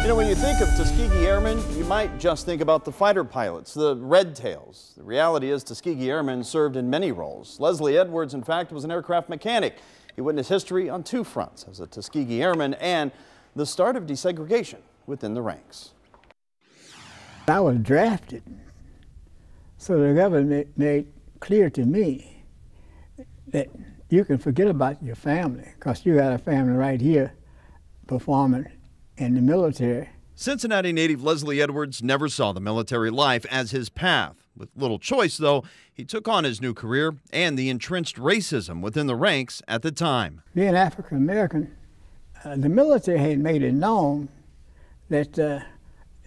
You know, when you think of Tuskegee Airmen, you might just think about the fighter pilots, the Red Tails. The reality is Tuskegee Airmen served in many roles. Leslie Edwards, in fact, was an aircraft mechanic. He witnessed history on two fronts as a Tuskegee Airman and the start of desegregation within the ranks. I was drafted, so the government made clear to me that you can forget about your family because you got a family right here performing in the military. Cincinnati native Leslie Edwards never saw the military life as his path. With little choice, though, he took on his new career and the entrenched racism within the ranks at the time. Being African American, the military had made it known that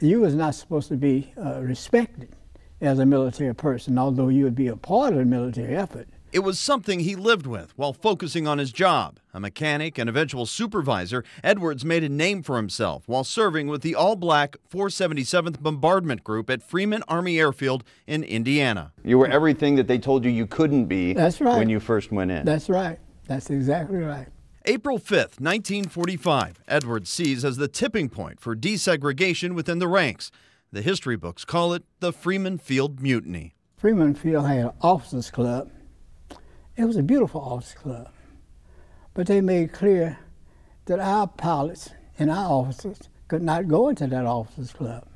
you was not supposed to be respected as a military person, although you would be a part of the military effort. It was something he lived with while focusing on his job. A mechanic and eventual supervisor, Edwards made a name for himself while serving with the all-black 477th Bombardment Group at Freeman Army Airfield in Indiana. You were everything that they told you couldn't be. That's right. When you first went in. That's right. That's exactly right. April 5th, 1945, Edwards sees as the tipping point for desegregation within the ranks. The history books call it the Freeman Field Mutiny. Freeman Field had an officers club. It was a beautiful officers club, but they made clear that our pilots and our officers could not go into that officers club.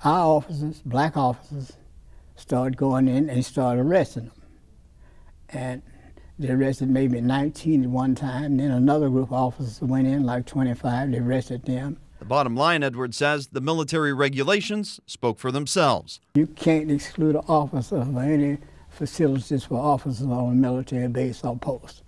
Our officers, black officers, started going in and started arresting them. And they arrested maybe 19 at one time, and then another group of officers went in, like 25, they arrested them. The bottom line, Edwards says, the military regulations spoke for themselves. You can't exclude an officer of any facilities for officers on a military base or post.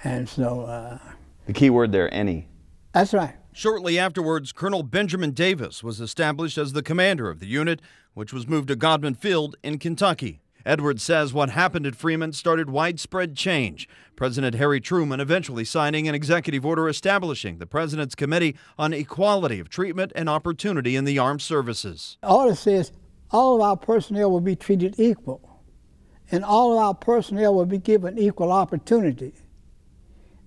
And so... the key word there, any. That's right. Shortly afterwards, Colonel Benjamin Davis was established as the commander of the unit, which was moved to Godman Field in Kentucky. Edwards says what happened at Freeman started widespread change. President Harry Truman eventually signing an executive order establishing the President's Committee on Equality of Treatment and Opportunity in the Armed Services. The order says all of our personnel will be treated equal, and all of our personnel will be given equal opportunity.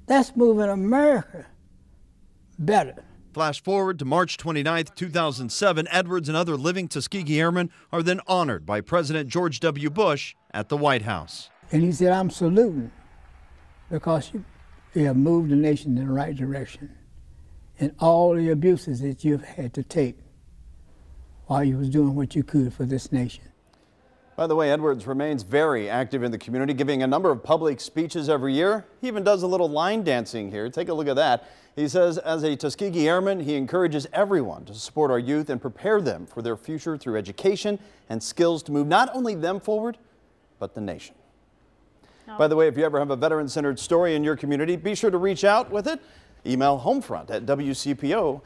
That's moving America better. Flash forward to March 29, 2007, Edwards and other living Tuskegee Airmen are then honored by President George W. Bush at the White House. And he said, I'm saluting because you have moved the nation in the right direction. And all the abuses that you've had to take while you was doing what you could for this nation. By the way, Edwards remains very active in the community, giving a number of public speeches every year. He even does a little line dancing here. Take a look at that. He says as a Tuskegee Airman, he encourages everyone to support our youth and prepare them for their future through education and skills to move not only them forward, but the nation. By the way, if you ever have a veteran-centered story in your community, be sure to reach out with it. Email homefront@wcpo.com.